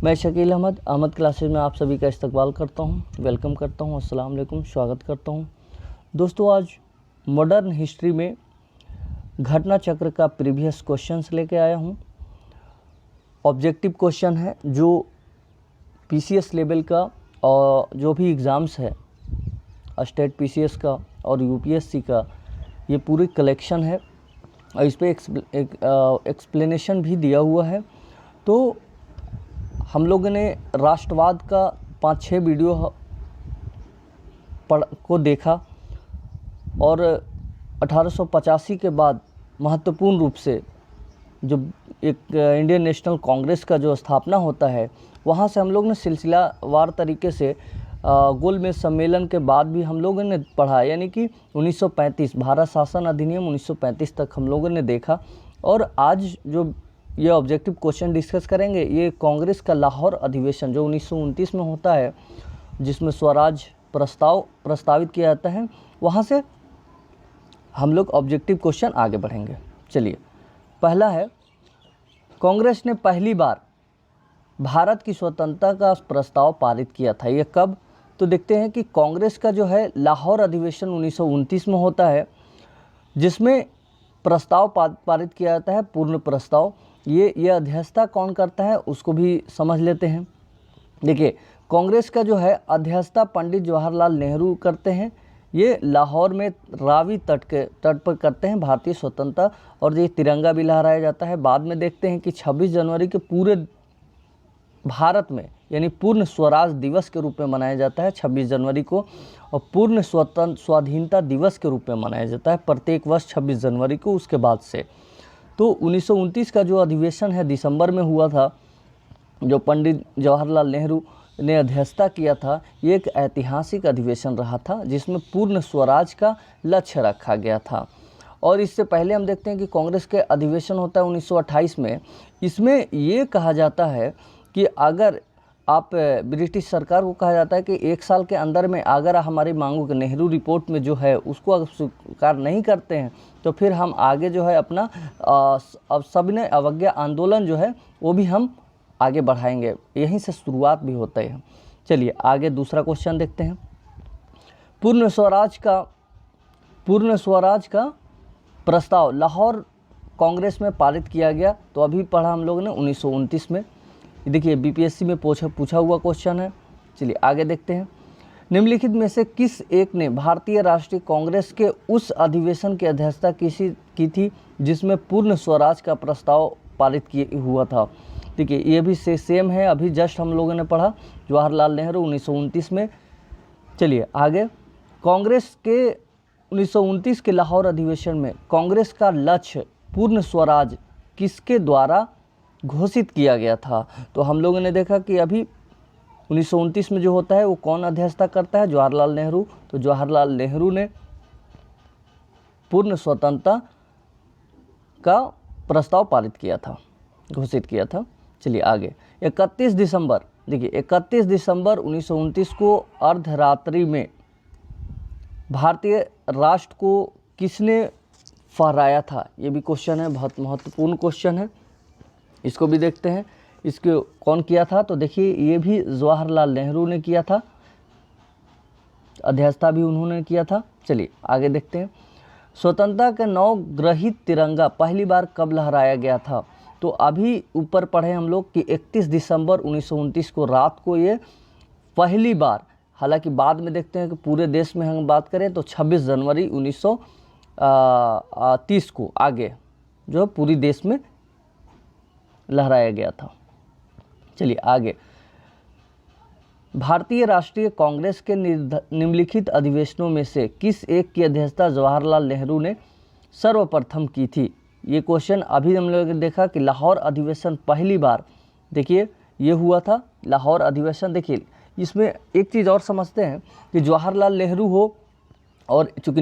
मैं शकील अहमद क्लासेज में आप सभी का इस्तकबाल करता हूं, वेलकम करता हूं, अस्सलाम वालेकुम, स्वागत करता हूं। दोस्तों, आज मॉडर्न हिस्ट्री में घटना चक्र का प्रीवियस क्वेश्चंस लेके आया हूं। ऑब्जेक्टिव क्वेश्चन है जो पीसीएस लेवल का और जो भी एग्ज़ाम्स है स्टेट पीसीएस का और यूपीएससी का, ये पूरी कलेक्शन है और इस पर एक्सप्लेनेशन भी दिया हुआ है। तो हम लोगों ने राष्ट्रवाद का 5-6 वीडियो को देखा और 1885 के बाद महत्वपूर्ण रूप से जो एक इंडियन नेशनल कांग्रेस का जो स्थापना होता है, वहाँ से हम लोग ने सिलसिलावार तरीके से गोलमेज सम्मेलन के बाद भी हम लोगों ने पढ़ा, यानी कि 1935 भारत शासन अधिनियम 1935 तक हम लोगों ने देखा। और आज जो ये ऑब्जेक्टिव क्वेश्चन डिस्कस करेंगे, ये कांग्रेस का लाहौर अधिवेशन जो 1929 में होता है, जिसमें स्वराज प्रस्तावित किया जाता है, वहाँ से हम लोग ऑब्जेक्टिव क्वेश्चन आगे बढ़ेंगे। चलिए, पहला है, कांग्रेस ने पहली बार भारत की स्वतंत्रता का प्रस्ताव पारित किया था। ये कब? तो देखते हैं कि कांग्रेस का जो है लाहौर अधिवेशन 1929 में होता है, जिसमें प्रस्ताव पारित किया जाता है, पूर्ण प्रस्ताव। ये अध्यक्षता कौन करता है उसको भी समझ लेते हैं। देखिए, कांग्रेस का जो है अध्यक्षता पंडित जवाहरलाल नेहरू करते हैं। ये लाहौर में रावी तट पर करते हैं, भारतीय स्वतंत्रता, और ये तिरंगा भी लहराया जाता है। बाद में देखते हैं कि 26 जनवरी के पूरे भारत में यानी पूर्ण स्वराज दिवस के रूप में मनाया जाता है 26 जनवरी को, और पूर्ण स्वाधीनता दिवस के रूप में मनाया जाता है प्रत्येक वर्ष 26 जनवरी को। उसके बाद से तो 1929 का जो अधिवेशन है दिसंबर में हुआ था, जो पंडित जवाहरलाल नेहरू ने अध्यक्षता किया था, ये एक ऐतिहासिक अधिवेशन रहा था जिसमें पूर्ण स्वराज का लक्ष्य रखा गया था। और इससे पहले हम देखते हैं कि कांग्रेस के अधिवेशन होता है 1928 में। इसमें ये कहा जाता है कि अगर आप ब्रिटिश सरकार को कहा जाता है कि 1 साल के अंदर में अगर हमारी मांगों के नेहरू रिपोर्ट में जो है उसको अगर स्वीकार नहीं करते हैं तो फिर हम आगे जो है अपना अब सविनय अवज्ञा आंदोलन जो है वो भी हम आगे बढ़ाएंगे। यहीं से शुरुआत भी होता है। चलिए आगे दूसरा क्वेश्चन देखते हैं। पूर्ण स्वराज का प्रस्ताव लाहौर कांग्रेस में पारित किया गया। तो अभी पढ़ा हम लोगों ने 1929 में। देखिए, बीपीएससी में पूछा हुआ क्वेश्चन है। चलिए आगे देखते हैं। निम्नलिखित में से किस एक ने भारतीय राष्ट्रीय कांग्रेस के उस अधिवेशन की अध्यक्षता की थी जिसमें पूर्ण स्वराज का प्रस्ताव पारित हुआ था? देखिए, ये भी सेम है, अभी जस्ट हम लोगों ने पढ़ा, जवाहरलाल नेहरू 1929 में। चलिए आगे। कांग्रेस के 1929 के लाहौर अधिवेशन में कांग्रेस का लक्ष्य पूर्ण स्वराज किसके द्वारा घोषित किया गया था? तो हम लोगों ने देखा कि अभी 1929 में जो होता है वो कौन अध्यक्षता करता है? जवाहरलाल नेहरू। तो जवाहरलाल नेहरू ने पूर्ण स्वतंत्रता का प्रस्ताव पारित किया था, घोषित किया था। चलिए आगे। 31 दिसंबर, देखिए 31 दिसंबर 1929 को अर्धरात्रि में भारतीय राष्ट्र को किसने फहराया था? ये भी क्वेश्चन है, बहुत महत्वपूर्ण क्वेश्चन है। इसको भी देखते हैं, इसको कौन किया था? तो देखिए, ये भी जवाहरलाल नेहरू ने किया था, अध्यक्षता भी उन्होंने किया था। चलिए आगे देखते हैं। स्वतंत्रता के नवग्रहित तिरंगा पहली बार कब लहराया गया था? तो अभी ऊपर पढ़े हम लोग कि 31 दिसंबर 1929 को रात को ये पहली बार, हालांकि बाद में देखते हैं कि पूरे देश में हम बात करें तो 26 जनवरी 1930 को आगे जो पूरी देश में लहराया गया था। चलिए आगे। भारतीय राष्ट्रीय कांग्रेस के निम्नलिखित अधिवेशनों में से किस एक की अध्यक्षता जवाहरलाल नेहरू ने सर्वप्रथम की थी? ये क्वेश्चन अभी हम लोगों ने देखा कि लाहौर अधिवेशन पहली बार, देखिए ये हुआ था लाहौर अधिवेशन। देखिए, इसमें एक चीज़ और समझते हैं कि जवाहरलाल नेहरू हो, और चूँकि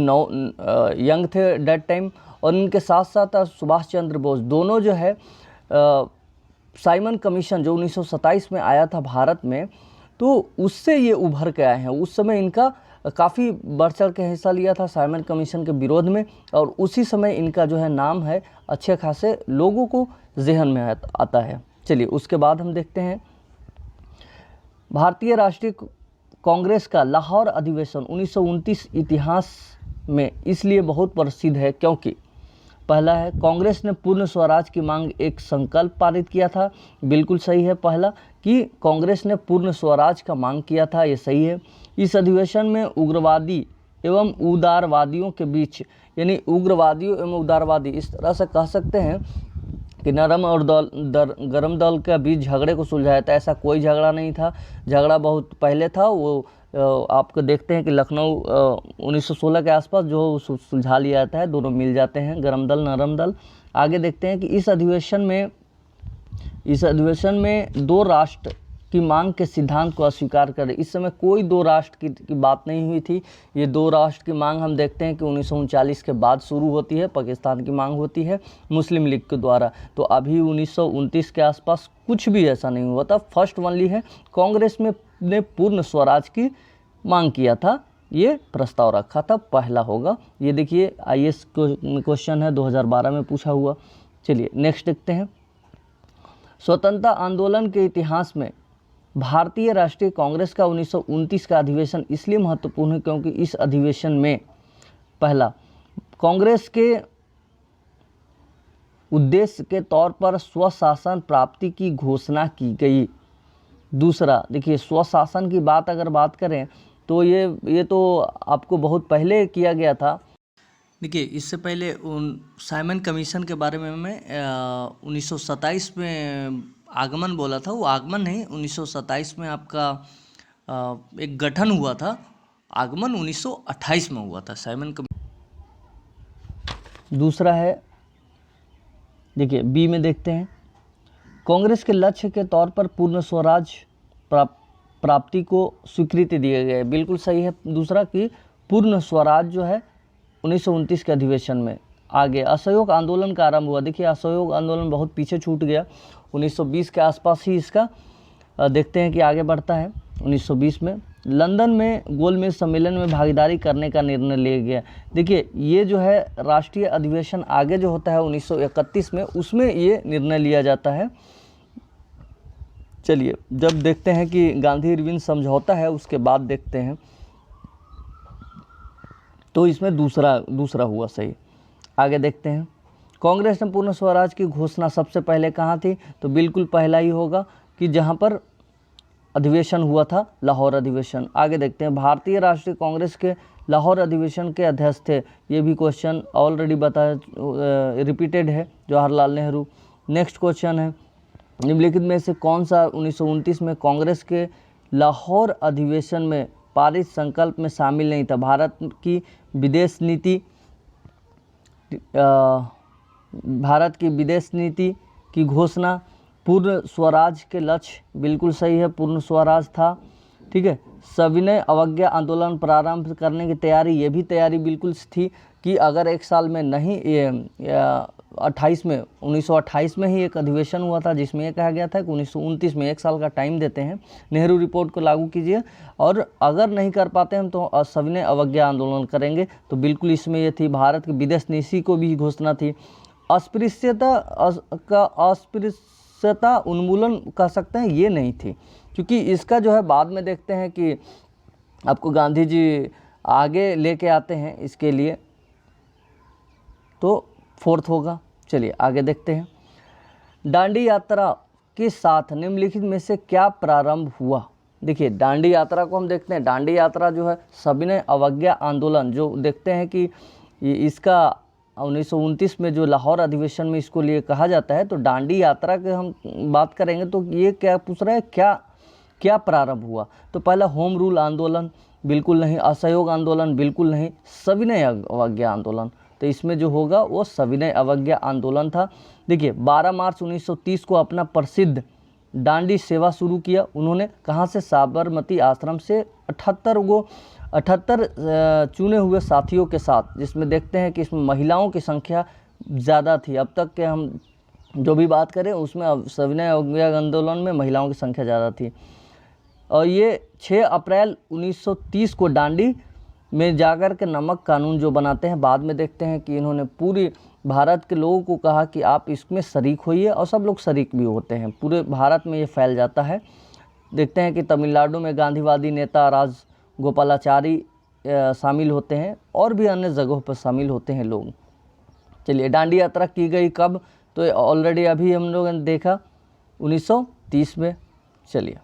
यंग थे डेट टाइम, और इनके साथ साथ सुभाष चंद्र बोस, दोनों जो है साइमन कमीशन जो 1927 में आया था भारत में, तो उससे ये उभर के आए हैं। उस समय इनका काफ़ी बढ़ चढ़ के हिस्सा लिया था साइमन कमीशन के विरोध में, और उसी समय इनका जो है नाम है अच्छे खासे लोगों को जहन में आता है। चलिए उसके बाद हम देखते हैं भारतीय राष्ट्रीय कांग्रेस का लाहौर अधिवेशन 1929 इतिहास में इसलिए बहुत प्रसिद्ध है क्योंकि पहला है, कांग्रेस ने पूर्ण स्वराज की मांग एक संकल्प पारित किया था। बिल्कुल सही है पहला कि कांग्रेस ने पूर्ण स्वराज का मांग किया था, ये सही है। इस अधिवेशन में उग्रवादी एवं उदारवादियों के बीच, यानी उग्रवादियों एवं उदारवादी, इस तरह से कह सकते हैं कि नरम और गरम दल के बीच झगड़े को सुलझाया था। ऐसा कोई झगड़ा नहीं था, झगड़ा बहुत पहले था। वो आपको देखते हैं कि लखनऊ 1916 के आसपास जो सुलझा लिया जाता है, दोनों मिल जाते हैं, गरम दल नरम दल। आगे देखते हैं कि इस अधिवेशन में दो राष्ट्र की मांग के सिद्धांत को अस्वीकार करे। इस समय कोई दो राष्ट्र की बात नहीं हुई थी। ये दो राष्ट्र की मांग हम देखते हैं कि 1939 के बाद शुरू होती है, पाकिस्तान की मांग होती है मुस्लिम लीग के द्वारा। तो अभी 1929 के आसपास कुछ भी ऐसा नहीं हुआ था। फर्स्ट ओनली है कांग्रेस ने पूर्ण स्वराज की मांग किया था, ये प्रस्ताव रखा था, पहला होगा। ये देखिए IAS क्वेश्चन है 2012 में पूछा हुआ। चलिए नेक्स्ट देखते हैं। स्वतंत्रता आंदोलन के इतिहास में भारतीय राष्ट्रीय कांग्रेस का 1929 का अधिवेशन इसलिए महत्वपूर्ण है क्योंकि इस अधिवेशन में पहला, कांग्रेस के उद्देश्य के तौर पर स्वशासन प्राप्ति की घोषणा की गई। दूसरा, देखिए स्वशासन की बात करें तो ये तो आपको बहुत पहले किया गया था। देखिए इससे पहले साइमन कमीशन के बारे में मैं 1927 में आगमन बोला था, वो आगमन नहीं, 1927 में आपका एक गठन हुआ था, आगमन 1928 में हुआ था साइमन कमीशन। दूसरा है, देखिए बी में देखते हैं, कांग्रेस के लक्ष्य के तौर पर पूर्ण स्वराज प्राप्ति को स्वीकृति दिए गए। बिल्कुल सही है दूसरा कि पूर्ण स्वराज जो है 1929 के अधिवेशन में। आगे असहयोग आंदोलन का आरंभ हुआ। देखिए असहयोग आंदोलन बहुत पीछे छूट गया, 1920 के आसपास ही इसका देखते हैं कि आगे बढ़ता है। 1920 में लंदन में गोलमेज सम्मेलन में भागीदारी करने का निर्णय लिया गया। देखिए ये जो है राष्ट्रीय अधिवेशन आगे जो होता है 1931 में, उसमें ये निर्णय लिया जाता है। चलिए जब देखते हैं कि गांधी इरविन समझौता है उसके बाद देखते हैं, तो इसमें दूसरा हुआ सही। आगे देखते हैं, कांग्रेस ने पूर्ण स्वराज की घोषणा सबसे पहले कहाँ थी, तो बिल्कुल पहला ही होगा कि जहाँ पर अधिवेशन हुआ था, लाहौर अधिवेशन। आगे देखते हैं, भारतीय राष्ट्रीय कांग्रेस के लाहौर अधिवेशन के अध्यक्ष थे। ये भी क्वेश्चन ऑलरेडी रिपीटेड है, जवाहरलाल नेहरू। नेक्स्ट क्वेश्चन है, निम्नलिखित में से कौन सा 1929 में कांग्रेस के लाहौर अधिवेशन में पारित संकल्प में शामिल नहीं था। भारत की विदेश नीति की घोषणा, पूर्ण स्वराज के लक्ष्य, बिल्कुल सही है, पूर्ण स्वराज था। ठीक है, सविनय अवज्ञा आंदोलन प्रारंभ करने की तैयारी, ये भी तैयारी बिल्कुल थी कि अगर एक साल में नहीं, 1928 में ही एक अधिवेशन हुआ था जिसमें यह कहा गया था कि 1929 में 1 साल का टाइम देते हैं, नेहरू रिपोर्ट को लागू कीजिए, और अगर नहीं कर पाते हम तो सविनय अवज्ञा आंदोलन करेंगे। तो बिल्कुल इसमें ये थी। भारत की विदेश नीति को भी घोषणा थी। अस्पृश्यता उन्मूलन कह सकते हैं, ये नहीं थी, क्योंकि इसका जो है बाद में देखते हैं कि आपको गांधी जी आगे लेके आते हैं इसके लिए, तो 4th होगा। चलिए आगे देखते हैं, दांडी यात्रा के साथ निम्नलिखित में से क्या प्रारंभ हुआ। देखिए दांडी यात्रा को हम देखते हैं, दांडी यात्रा जो है सविनय अवज्ञा आंदोलन, जो देखते हैं कि इसका 1929 में जो लाहौर अधिवेशन में इसको लिए कहा जाता है। तो दांडी यात्रा के हम बात करेंगे तो ये क्या पूछ रहा है, क्या प्रारंभ हुआ। तो पहला होम रूल आंदोलन, बिल्कुल नहीं। असहयोग आंदोलन, बिल्कुल नहीं। सविनय अवज्ञा आंदोलन, तो इसमें जो होगा वो सविनय अवज्ञा आंदोलन था। देखिए 12 मार्च 1930 को अपना प्रसिद्ध दांडी सेवा शुरू किया उन्होंने। कहाँ से? साबरमती आश्रम से 78 चुने हुए साथियों के साथ, जिसमें देखते हैं कि इसमें महिलाओं की संख्या ज़्यादा थी। अब तक के हम जो भी बात करें उसमें सविनय अवज्ञा आंदोलन में महिलाओं की संख्या ज़्यादा थी। और ये 6 अप्रैल 1930 को दांडी में जाकर के नमक कानून जो बनाते हैं, बाद में देखते हैं कि इन्होंने पूरी भारत के लोगों को कहा कि आप इसमें शरीक होइए, और सब लोग शरीक भी होते हैं, पूरे भारत में ये फैल जाता है। देखते हैं कि तमिलनाडु में गांधीवादी नेता राजगोपालाचारी शामिल होते हैं, और भी अन्य जगहों पर शामिल होते हैं लोग। चलिए, दांडी यात्रा की गई कब? तो ऑलरेडी अभी हम लोगों ने देखा 1930 में। चलिए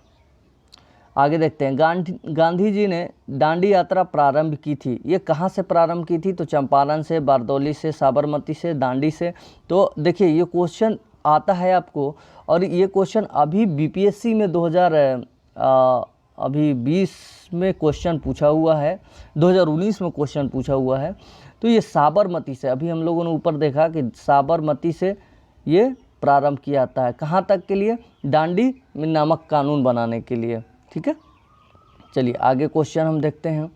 आगे देखते हैं, गांधी जी ने दांडी यात्रा प्रारंभ की थी, ये कहाँ से प्रारंभ की थी? तो चंपारण से, बारदौली से, साबरमती से, दांडी से। तो देखिए ये क्वेश्चन आता है आपको, और ये क्वेश्चन अभी बीपीएससी में 2020 में क्वेश्चन पूछा हुआ है, 2019 में क्वेश्चन पूछा हुआ है। तो ये साबरमती से, अभी हम लोगों ने ऊपर देखा कि साबरमती से ये प्रारंभ किया जाता है। कहाँ तक के लिए? दांडी में नमक कानून बनाने के लिए। ठीक है, चलिए आगे क्वेश्चन हम देखते हैं।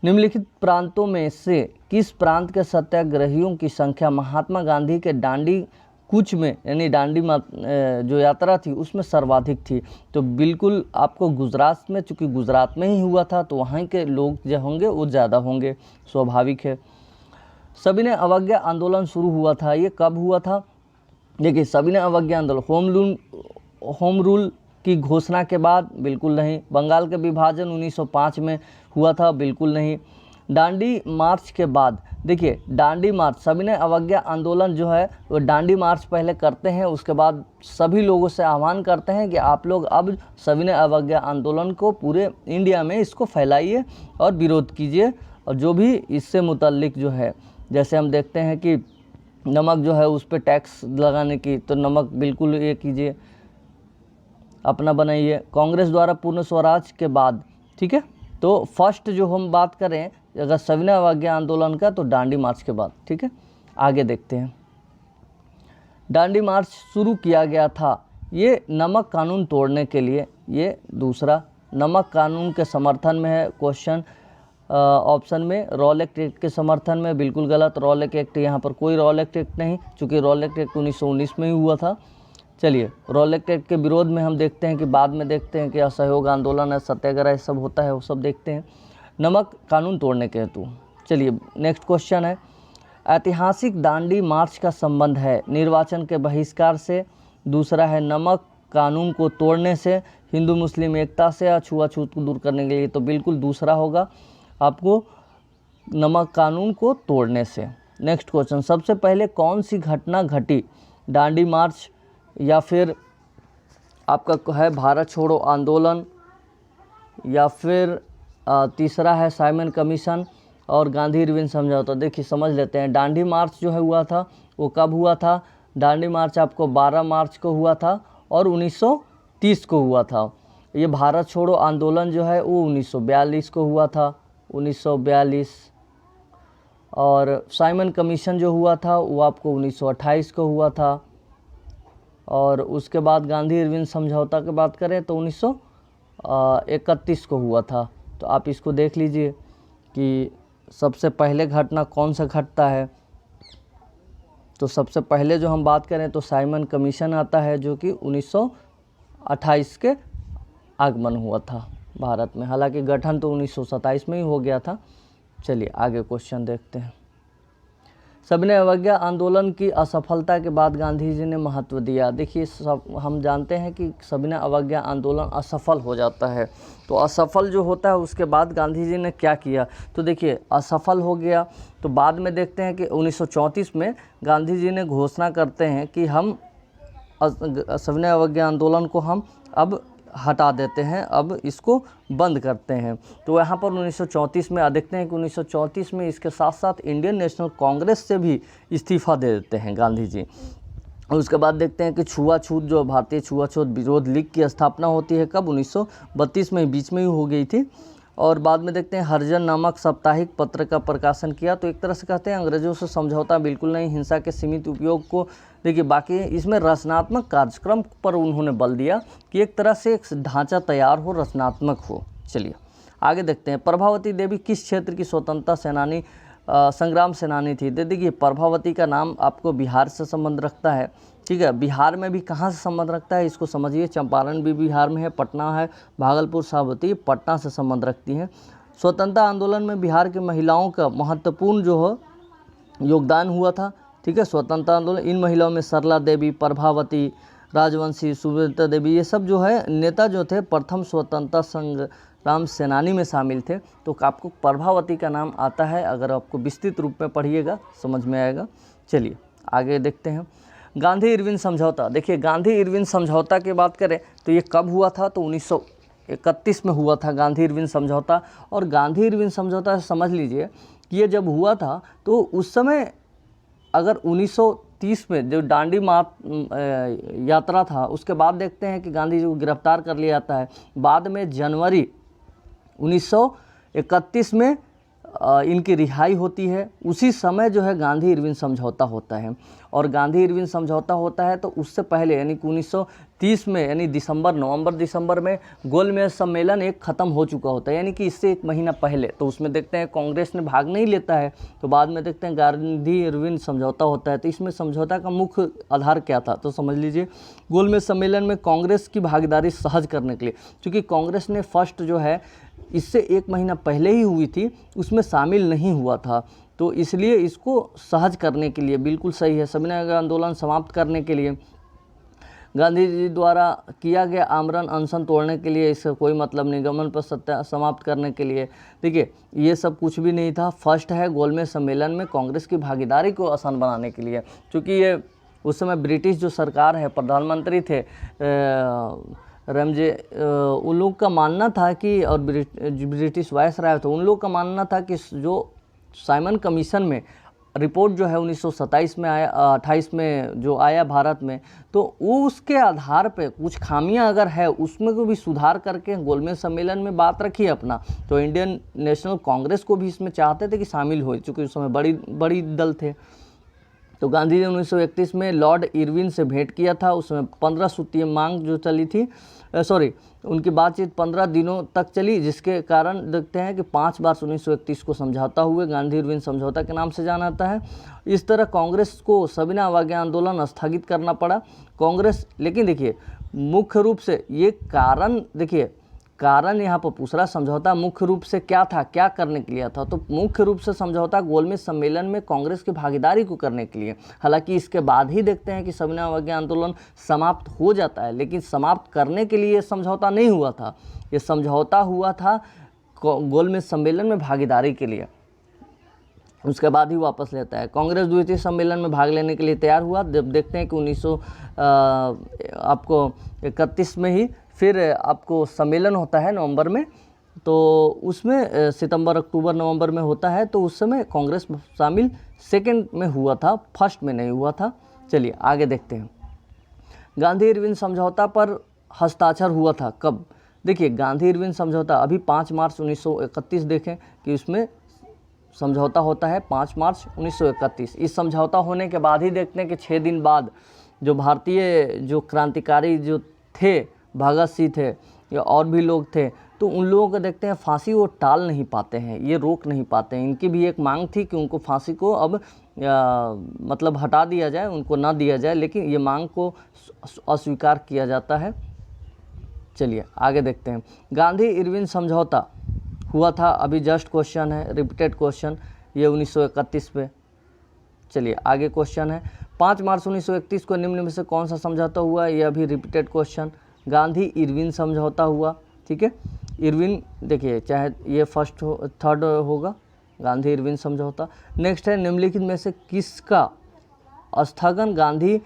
निम्नलिखित प्रांतों में से किस प्रांत के सत्याग्रहियों की संख्या महात्मा गांधी के दांडी कूच में, यानी दांडी जो यात्रा थी उसमें सर्वाधिक थी? तो बिल्कुल आपको गुजरात में, चूँकि गुजरात में ही हुआ था तो वहाँ के लोग जो होंगे वो ज़्यादा होंगे, स्वाभाविक है। सविनय अवज्ञा आंदोलन शुरू हुआ था, ये कब हुआ था? देखिए, सविनय अवज्ञा आंदोलन होम रूल की घोषणा के बाद? बिल्कुल नहीं। बंगाल का विभाजन 1905 में हुआ था? बिल्कुल नहीं। दांडी मार्च के बाद? देखिए, दांडी मार्च, सविनय अवज्ञा आंदोलन जो है वो दांडी मार्च पहले करते हैं, उसके बाद सभी लोगों से आह्वान करते हैं कि आप लोग अब सविनय अवज्ञा आंदोलन को पूरे इंडिया में इसको फैलाइए और विरोध कीजिए, और जो भी इससे मुतल्लिक जो है, जैसे हम देखते हैं कि नमक जो है उस पर टैक्स लगाने की, तो नमक बिल्कुल ये कीजिए, अपना बनाइए। कांग्रेस द्वारा पूर्ण स्वराज के बाद, ठीक है, तो फर्स्ट जो हम बात करें अगर सविनय अवज्ञा आंदोलन का, तो दांडी मार्च के बाद। ठीक है, आगे देखते हैं। दांडी मार्च शुरू किया गया था ये नमक कानून तोड़ने के लिए, ये दूसरा नमक कानून के समर्थन में है क्वेश्चन ऑप्शन में। रॉलेट एक्ट के समर्थन में? बिल्कुल गलत। रॉलेट एक्ट, यहाँ पर कोई रॉलेट एक्ट नहीं, चूँकि रॉलेट एक्ट 1919 में ही हुआ था। चलिए, रॉलेट एक्ट के विरोध में हम देखते हैं कि बाद में देखते हैं कि असहयोग आंदोलन है, सत्याग्रह सब होता है, वो सब देखते हैं। नमक कानून तोड़ने के हेतु। चलिए नेक्स्ट क्वेश्चन है, ऐतिहासिक दांडी मार्च का संबंध है निर्वाचन के बहिष्कार से, दूसरा है नमक कानून को तोड़ने से, हिंदू मुस्लिम एकता से, या छुआछूत को दूर करने के लिए? तो बिल्कुल दूसरा होगा आपको, नमक कानून को तोड़ने से। नेक्स्ट क्वेश्चन, सबसे पहले कौन सी घटना घटी? दांडी मार्च, या फिर आपका है भारत छोड़ो आंदोलन, या फिर तीसरा है साइमन कमीशन और गांधी इरविन समझौता? देखिए समझ लेते हैं। दांडी मार्च जो है हुआ था वो कब हुआ था? दांडी मार्च आपको 12 मार्च को हुआ था और 1930 को हुआ था। ये भारत छोड़ो आंदोलन जो है वो 1942 को हुआ था, 1942। और साइमन कमीशन जो हुआ था वो आपको 1928 को हुआ था। और उसके बाद गांधी इरविन समझौता की बात करें तो 1931 को हुआ था। तो आप इसको देख लीजिए कि सबसे पहले घटना कौन सा घटता है। तो सबसे पहले जो हम बात करें तो साइमन कमीशन आता है, जो कि 1928 के आगमन हुआ था भारत में। हालांकि गठन तो 1927 में ही हो गया था। चलिए आगे क्वेश्चन देखते हैं। सविनय अवज्ञा आंदोलन की असफलता के बाद गांधी जी ने महत्व दिया। देखिए हम जानते हैं कि सविनय अवज्ञा आंदोलन असफल हो जाता है, तो असफल जो होता है उसके बाद गांधी जी ने क्या किया? तो देखिए असफल हो गया तो बाद में देखते हैं कि 1934 में गांधी जी ने घोषणा करते हैं कि हम सविनय अवज्ञा आंदोलन को हम अब हटा देते हैं, अब इसको बंद करते हैं। तो यहाँ पर 1934 में देखते हैं कि 1934 में इसके साथ साथ इंडियन नेशनल कांग्रेस से भी इस्तीफा दे देते हैं गांधी जी। और उसके बाद देखते हैं कि छुआछूत जो भारतीय छुआछूत विरोध लीग की स्थापना होती है कब? 1932 में, बीच में ही हो गई थी। और बाद में देखते हैं हरिजन नामक साप्ताहिक पत्र का प्रकाशन किया। तो एक तरह से कहते हैं अंग्रेजों से समझौता बिल्कुल नहीं, हिंसा के सीमित उपयोग को देखिए। बाकी इसमें रचनात्मक कार्यक्रम पर उन्होंने बल दिया कि एक तरह से एक ढांचा तैयार हो, रचनात्मक हो। चलिए आगे देखते हैं। प्रभावती देवी किस क्षेत्र की स्वतंत्रता सेनानी संग्राम सेनानी थी? देखिए प्रभावती का नाम आपको बिहार से संबंध रखता है, ठीक है। बिहार में भी कहाँ से संबंध रखता है इसको समझिए। चंपारण भी बिहार में है, पटना है, भागलपुर, साबरमती पटना से संबंध रखती हैं। स्वतंत्रता आंदोलन में बिहार की महिलाओं का महत्वपूर्ण जो है योगदान हुआ था, ठीक है। स्वतंत्रता आंदोलन, इन महिलाओं में सरला देवी, प्रभावती, राजवंशी, सुब्रता देवी, ये सब जो है नेता जो थे प्रथम स्वतंत्रता संग्राम सेनानी में शामिल थे। तो आपको प्रभावती का नाम आता है, अगर आपको विस्तृत रूप में पढ़िएगा समझ में आएगा। चलिए आगे देखते हैं। गांधी इरविन समझौता। देखिए गांधी इरविन समझौता की बात करें तो ये कब हुआ था, तो 1931 में हुआ था गांधी इरविन समझौता। और गांधी इरविन समझौता समझ लीजिए कि ये जब हुआ था तो उस समय अगर 1930 में जो दांडी यात्रा था, उसके बाद देखते हैं कि गांधी जी को गिरफ्तार कर लिया जाता है। बाद में जनवरी 1931 में इनकी रिहाई होती है। उसी समय जो है गांधी इरविन समझौता होता है। और गांधी इरविन समझौता होता है तो उससे पहले यानी कि 1930 में यानी नवंबर दिसंबर में गोलमेज सम्मेलन एक ख़त्म हो चुका होता है, यानी कि इससे एक महीना पहले। तो उसमें देखते हैं कांग्रेस ने भाग नहीं लेता है। तो बाद में देखते हैं गांधी इरविन समझौता होता है। तो इसमें समझौता का मुख्य आधार क्या था, तो समझ लीजिए गोलमेज सम्मेलन में कांग्रेस की भागीदारी सहज करने के लिए, क्योंकि कांग्रेस ने फर्स्ट जो है इससे एक महीना पहले ही हुई थी, उसमें शामिल नहीं हुआ था। तो इसलिए इसको सहज करने के लिए, बिल्कुल सही है, सविनय आंदोलन समाप्त करने के लिए, गांधी जी द्वारा किया गया आमरण अनशन तोड़ने के लिए, इसका कोई मतलब नहीं, गमन पर सत्या समाप्त करने के लिए। देखिए ये सब कुछ भी नहीं था। फर्स्ट है गोलमेज सम्मेलन में कांग्रेस की भागीदारी को आसान बनाने के लिए, क्योंकि ये उस समय ब्रिटिश जो सरकार है, प्रधानमंत्री थे रमजे, उन लोग का मानना था कि, और ब्रिटिश वायसराय थे, उन लोग का मानना था कि जो साइमन कमीशन में रिपोर्ट जो है 1927 में आया, 28 में जो आया भारत में, तो उसके आधार पे कुछ खामियां अगर है उसमें को भी सुधार करके गोलमेज सम्मेलन में बात रखी अपना। तो इंडियन नेशनल कांग्रेस को भी इसमें चाहते थे कि शामिल हो, चूँकि उस समय बड़ी दल थे। तो गांधी जी ने 1931 में लॉर्ड इरविन से भेंट किया था। उसमें 15 सूत्रीय मांग जो चली थी, उनकी बातचीत 15 दिनों तक चली, जिसके कारण देखते हैं कि 5 मार्च 1931 को समझौता हुए, गांधी इरविन समझौता के नाम से जाना जाता है। इस तरह कांग्रेस को सविनय अवज्ञा आंदोलन स्थगित करना पड़ा कांग्रेस। लेकिन देखिए मुख्य रूप से ये कारण यहाँ पर पूछ रहा, समझौता मुख्य रूप से क्या था, क्या करने के लिए था, तो मुख्य रूप से समझौता गोलमेज सम्मेलन में कांग्रेस की भागीदारी को करने के लिए। हालांकि इसके बाद ही देखते हैं कि सविनय अवज्ञा आंदोलन समाप्त हो जाता है, लेकिन समाप्त करने के लिए समझौता नहीं हुआ था। ये समझौता हुआ था गोलमेज सम्मेलन में भागीदारी के लिए, उसके बाद ही वापस लेता है। कांग्रेस द्वितीय सम्मेलन में भाग लेने के लिए तैयार हुआ। जब देखते हैं कि 1931 में ही फिर आपको सम्मेलन होता है नवंबर में, तो उसमें सितंबर अक्टूबर नवंबर में होता है। तो उस समय कांग्रेस शामिल सेकंड में हुआ था, फर्स्ट में नहीं हुआ था। चलिए आगे देखते हैं। गांधी इरविन समझौता पर हस्ताक्षर हुआ था कब, देखिए गांधी इरविन समझौता अभी 5 मार्च 1931 देखें कि उसमें समझौता होता है 5 मार्च 1931। इस समझौता होने के बाद ही देखते हैं कि 6 दिन बाद जो भारतीय जो क्रांतिकारी जो थे, भगत सिंह थे या और भी लोग थे, तो उन लोगों को देखते हैं फांसी वो टाल नहीं पाते हैं, ये रोक नहीं पाते हैं। इनकी भी एक मांग थी कि उनको फांसी को अब मतलब हटा दिया जाए, उनको ना दिया जाए, लेकिन ये मांग को अस्वीकार किया जाता है। चलिए आगे देखते हैं। गांधी इरविन समझौता हुआ था, अभी जस्ट क्वेश्चन है, रिपीटेड क्वेश्चन, ये 1931 पे। चलिए आगे क्वेश्चन है, 5 मार्च 1931 को निम्न में से कौन सा समझौता हुआ, ये अभी रिपीटेड क्वेश्चन, गांधी इरविन समझौता हुआ। ठीक है, इरविन देखिए चाहे ये फर्स्ट हो थर्ड होगा, गांधी इरविन समझौता। नेक्स्ट है, निम्नलिखित में से किसका स्थगन गांधी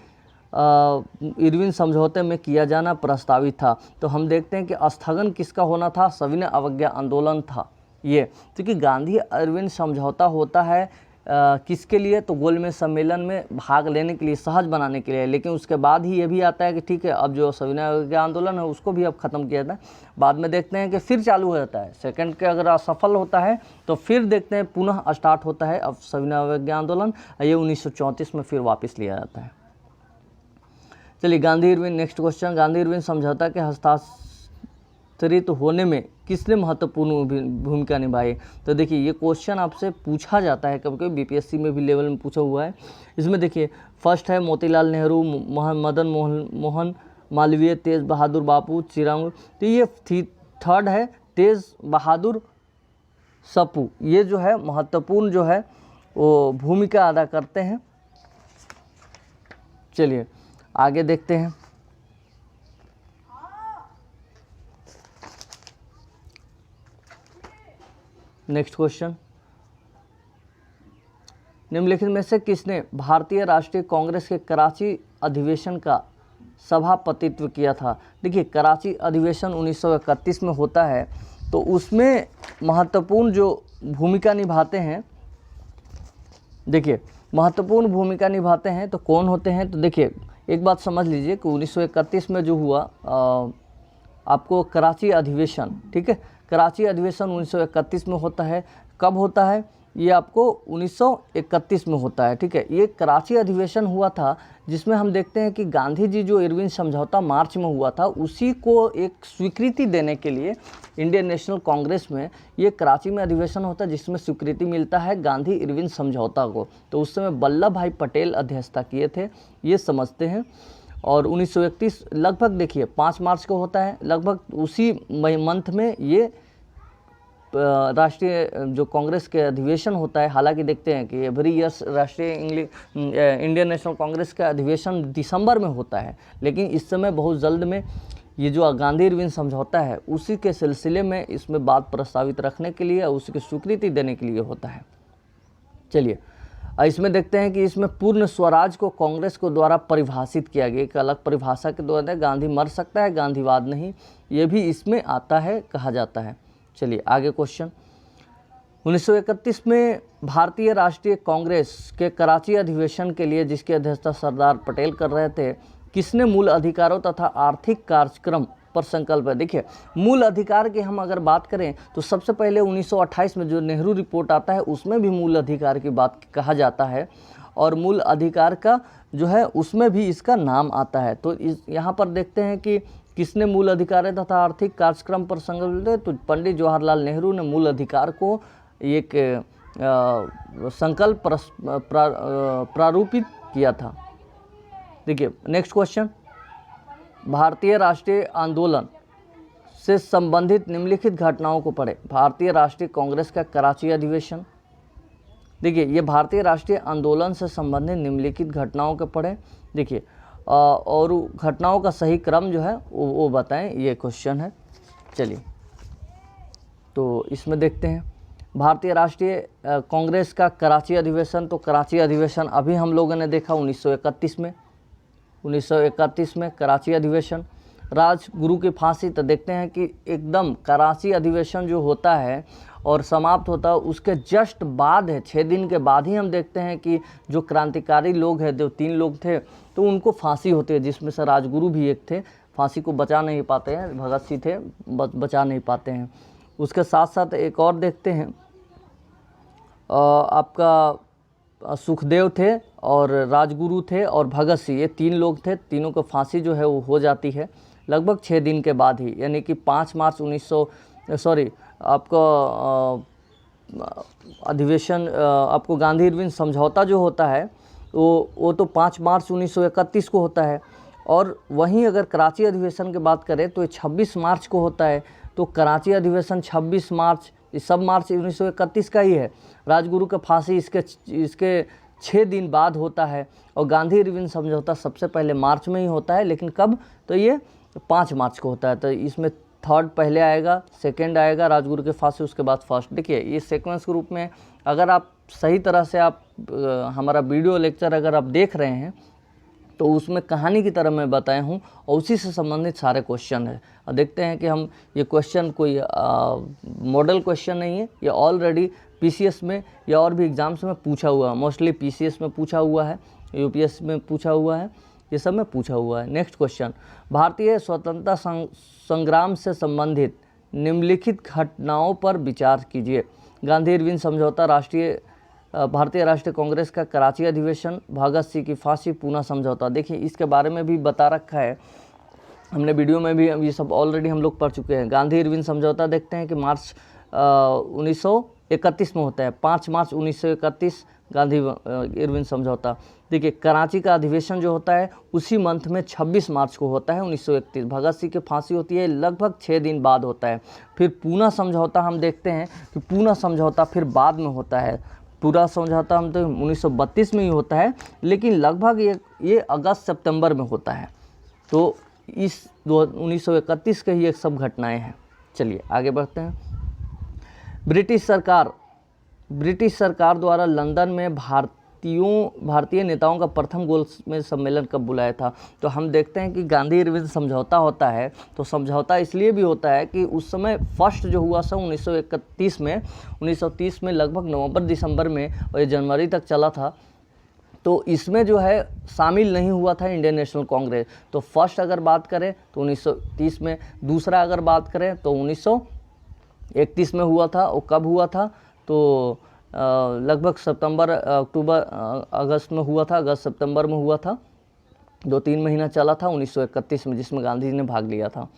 इरविन समझौते में किया जाना प्रस्तावित था। तो हम देखते हैं कि स्थगन किसका होना था, सविनय अवज्ञा आंदोलन था ये, क्योंकि गांधी इरविन समझौता होता है किसके लिए, तो गोलमेज सम्मेलन में भाग लेने के लिए, सहज बनाने के लिए। लेकिन उसके बाद ही ये भी आता है कि ठीक है अब जो सविनय अवज्ञा आंदोलन है उसको भी अब ख़त्म किया जाता है। बाद में देखते हैं कि फिर चालू हो जाता है, सेकंड के अगर असफल होता है तो फिर देखते हैं पुनः स्टार्ट होता है अब सविनय अवज्ञा आंदोलन, ये 1934 में फिर वापस लिया जाता है। चलिए Gandhi Irwin, next question, Gandhi Irwin समझौता के हस्ताक्षरित होने में किसने महत्वपूर्ण भूमिका निभाई। तो देखिए ये क्वेश्चन आपसे पूछा जाता है, कभी कभी बीपीएससी में भी लेवल में पूछा हुआ है। इसमें देखिए फर्स्ट है मोतीलाल नेहरू, मदन मोहन मालवीय, तेज बहादुर बापू, चिरांग। तो ये थर्ड है तेज बहादुर सप्रू, ये जो है महत्वपूर्ण जो है वो भूमिका अदा करते हैं। चलिए आगे देखते हैं। नेक्स्ट क्वेश्चन, निम्नलिखित में से किसने भारतीय राष्ट्रीय कांग्रेस के कराची अधिवेशन का सभापतित्व किया था? देखिए, कराची अधिवेशन 1931 में होता है, तो उसमें महत्वपूर्ण जो भूमिका निभाते हैं, देखिए महत्वपूर्ण भूमिका निभाते हैं तो कौन होते हैं? तो देखिए एक बात समझ लीजिए कि 1931 में जो हुआ आपको कराची अधिवेशन, ठीक है, कराची अधिवेशन 1931 में होता है। कब होता है? ये आपको 1931 में होता है, ठीक है। ये कराची अधिवेशन हुआ था जिसमें हम देखते हैं कि गांधी जी जो इरविन समझौता मार्च में हुआ था, उसी को एक स्वीकृति देने के लिए इंडियन नेशनल कांग्रेस में ये कराची में अधिवेशन होता है, जिसमें स्वीकृति मिलता है गांधी इरविन समझौता को। तो उस समय वल्लभ भाई पटेल अध्यक्षता किए थे, ये समझते हैं। और 1931 लगभग देखिए 5 मार्च को होता है, लगभग उसी मंथ में ये राष्ट्रीय जो कांग्रेस के अधिवेशन होता है। हालांकि देखते हैं कि एवरी ईयर्स राष्ट्रीय इंडियन नेशनल कांग्रेस का अधिवेशन दिसंबर में होता है, लेकिन इस समय बहुत जल्द में ये जो गांधी इरविन समझौता है उसी के सिलसिले में इसमें बात प्रस्तावित रखने के लिए, उसी की स्वीकृति देने के लिए होता है। चलिए इसमें देखते हैं कि इसमें पूर्ण स्वराज को कांग्रेस को द्वारा परिभाषित किया गया, एक अलग परिभाषा के द्वारा गांधी मर सकता है, गांधीवाद नहीं, ये भी इसमें आता है, कहा जाता है। चलिए आगे क्वेश्चन, 1931 में भारतीय राष्ट्रीय कांग्रेस के कराची अधिवेशन के लिए जिसकी अध्यक्षता सरदार पटेल कर रहे थे, किसने मूल अधिकारों तथा आर्थिक कार्यक्रम पर संकल्प है? देखिए मूल अधिकार की हम अगर बात करें तो सबसे पहले 1928 में जो नेहरू रिपोर्ट आता है उसमें भी मूल अधिकार की बात कहा जाता है, और मूल अधिकार का जो है उसमें भी इसका नाम आता है। तो यहाँ पर देखते हैं कि किसने मूल अधिकार तथा आर्थिक कार्यक्रम पर संकल्प लिया? तो पंडित जवाहरलाल नेहरू ने मूल अधिकार को एक संकल्प प्रारूपित किया था। देखिए नेक्स्ट क्वेश्चन, भारतीय राष्ट्रीय आंदोलन से संबंधित निम्नलिखित घटनाओं को पढ़े। भारतीय राष्ट्रीय कांग्रेस का कराची अधिवेशन, देखिए ये भारतीय राष्ट्रीय आंदोलन से संबंधित निम्नलिखित घटनाओं को पढ़े। देखिए और घटनाओं का सही क्रम जो है वो बताएं, ये क्वेश्चन है। चलिए तो इसमें देखते हैं भारतीय राष्ट्रीय कांग्रेस का कराची अधिवेशन। तो कराची अधिवेशन अभी हम लोगों ने देखा 1931 में, 1931 में कराची अधिवेशन। राजगुरु की फांसी, तो देखते हैं कि एकदम कराची अधिवेशन जो होता है और समाप्त होता है उसके जस्ट बाद है, 6 दिन के बाद ही हम देखते हैं कि जो क्रांतिकारी लोग हैं, जो 3 लोग थे, तो उनको फांसी होती है, जिसमें से राजगुरु भी एक थे। फांसी को बचा नहीं पाते हैं, भगत सिंह थे, बचा नहीं पाते हैं। उसके साथ साथ एक और देखते हैं, आपका सुखदेव थे और राजगुरु थे और भगत सिंह, ये 3 लोग थे। तीनों को फांसी जो है वो हो जाती है लगभग 6 दिन के बाद ही, यानी कि 5 मार्च आपको अधिवेशन, आपको गांधी इरविन समझौता जो होता है वो तो 5 मार्च 1931 को होता है। और वहीं अगर कराची अधिवेशन की बात करें तो 26 मार्च को होता है। तो कराची अधिवेशन 26 मार्च, ये सब मार्च 1931 का ही है। राजगुरु का फांसी इसके 6 दिन बाद होता है, और गांधी इरविन समझौता सबसे पहले मार्च में ही होता है, लेकिन कब? तो ये 5 मार्च को होता है। तो इसमें 3rd पहले आएगा, 2nd आएगा राजगुरु के फांसी, उसके बाद 1st। देखिए ये सीक्वेंस के रूप में अगर आप सही तरह से आप हमारा वीडियो लेक्चर अगर आप देख रहे हैं तो उसमें कहानी की तरह मैं बताया हूँ, और उसी से संबंधित सारे क्वेश्चन है। और देखते हैं कि हम ये क्वेश्चन कोई मॉडल क्वेश्चन नहीं है, ये ऑलरेडी पीसीएस में या और भी एग्जाम्स में पूछा हुआ है। मोस्टली पीसीएस में पूछा हुआ है, यूपीएससी में पूछा हुआ है, ये सब में पूछा हुआ है। नेक्स्ट क्वेश्चन, भारतीय स्वतंत्रता संग्राम से संबंधित निम्नलिखित घटनाओं पर विचार कीजिए। गांधी इरविन समझौता, भारतीय राष्ट्रीय कांग्रेस का कराची अधिवेशन, भगत सिंह की फांसी, पूना समझौता। देखिए इसके बारे में भी बता रखा है हमने वीडियो में भी, ये सब ऑलरेडी हम लोग पढ़ चुके हैं। गांधी इरविन समझौता देखते हैं कि मार्च 1931 में होता है, 5 मार्च 1931 गांधी इरविन समझौता। देखिए कराची का अधिवेशन जो होता है उसी मंथ में 26 मार्च को होता है 1931। भगत सिंह की फांसी होती है लगभग 6 दिन बाद होता है। फिर पूना समझौता हम देखते हैं कि पूना समझौता फिर बाद में होता है। पूरा समझौता हम तो 1932 में ही होता है, लेकिन लगभग ये अगस्त सितंबर में होता है। तो इस 1931 के ही एक सब घटनाएं हैं। चलिए आगे बढ़ते हैं। ब्रिटिश सरकार द्वारा लंदन में भारतीय नेताओं का प्रथम गोलमेज सम्मेलन कब बुलाया था? तो हम देखते हैं कि गांधी इरविन समझौता होता है, तो समझौता इसलिए भी होता है कि उस समय फर्स्ट जो हुआ था 1930 में लगभग नवंबर दिसंबर में, और ये जनवरी तक चला था। तो इसमें जो है शामिल नहीं हुआ था इंडियन नेशनल कांग्रेस। तो फर्स्ट अगर बात करें तो 1930 में, दूसरा अगर बात करें तो 1931 में हुआ था। और कब हुआ था? तो लगभग सितंबर, अक्टूबर, अगस्त में हुआ था, अगस्त सितंबर में हुआ था। 2-3 महीना चला था 1931 में, जिसमें गांधी जी ने भाग लिया था।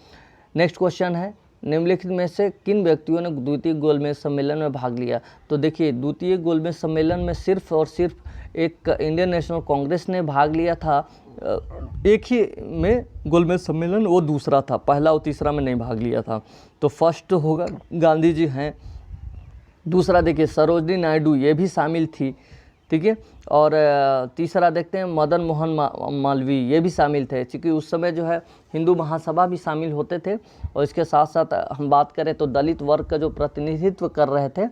नेक्स्ट क्वेश्चन है, निम्नलिखित में से किन व्यक्तियों ने द्वितीय गोलमेज सम्मेलन में भाग लिया? तो देखिए, द्वितीय गोलमेज सम्मेलन में सिर्फ और सिर्फ एक इंडियन नेशनल कांग्रेस ने भाग लिया था। एक ही में गोलमेज सम्मेलन, वो दूसरा था, पहला और तीसरा में नहीं भाग लिया था। तो फर्स्ट होगा गांधी जी हैं। दूसरा देखिए सरोजनी नायडू, ये भी शामिल थी, ठीक है। और तीसरा देखते हैं मदन मोहन मालवीय, ये भी शामिल थे, क्योंकि उस समय जो है हिंदू महासभा भी शामिल होते थे। और इसके साथ साथ हम बात करें तो दलित वर्ग का जो प्रतिनिधित्व कर रहे थे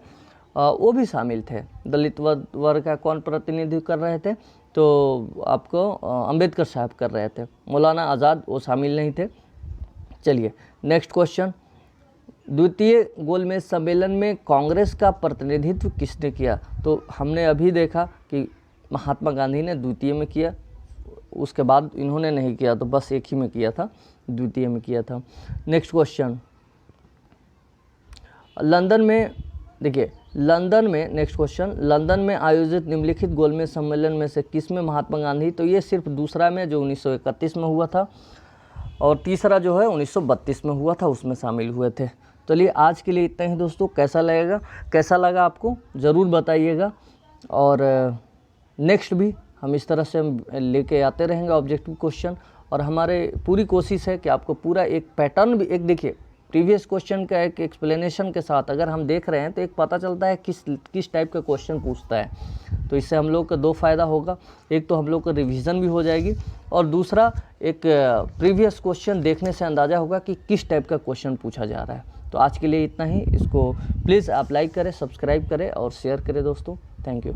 वो भी शामिल थे। दलित वर्ग का कौन प्रतिनिधित्व कर रहे थे? तो आपको अंबेडकर साहब कर रहे थे। मौलाना आज़ाद वो शामिल नहीं थे। चलिए नेक्स्ट क्वेश्चन, द्वितीय गोलमेज सम्मेलन में कांग्रेस का प्रतिनिधित्व किसने किया? तो हमने अभी देखा कि महात्मा गांधी ने द्वितीय में किया, उसके बाद इन्होंने नहीं किया, तो बस एक ही में किया था, द्वितीय में किया था। नेक्स्ट क्वेश्चन, लंदन में, देखिए लंदन में, नेक्स्ट क्वेश्चन, लंदन में आयोजित निम्नलिखित गोलमेज सम्मेलन में से किस में महात्मा गांधी? तो ये सिर्फ दूसरा में जो 1931 में हुआ था, और तीसरा जो है 1932 में हुआ था, उसमें शामिल हुए थे। चलिए आज के लिए इतना ही दोस्तों। कैसा लगा आपको ज़रूर बताइएगा। और नेक्स्ट भी हम इस तरह से हम लेके आते रहेंगे ऑब्जेक्टिव क्वेश्चन। और हमारे पूरी कोशिश है कि आपको पूरा एक पैटर्न भी, एक देखिए प्रीवियस क्वेश्चन का एक एक्सप्लेनेशन के साथ अगर हम देख रहे हैं तो एक पता चलता है किस टाइप का क्वेश्चन पूछता है। तो इससे हम लोग का 2 फ़ायदा होगा, एक तो हम लोग का रिवीजन भी हो जाएगी, और दूसरा एक प्रीवियस क्वेश्चन देखने से अंदाज़ा होगा कि किस टाइप का क्वेश्चन पूछा जा रहा है। तो आज के लिए इतना ही। इसको प्लीज़ आप लाइक करें, सब्सक्राइब करें और शेयर करें दोस्तों। Thank you.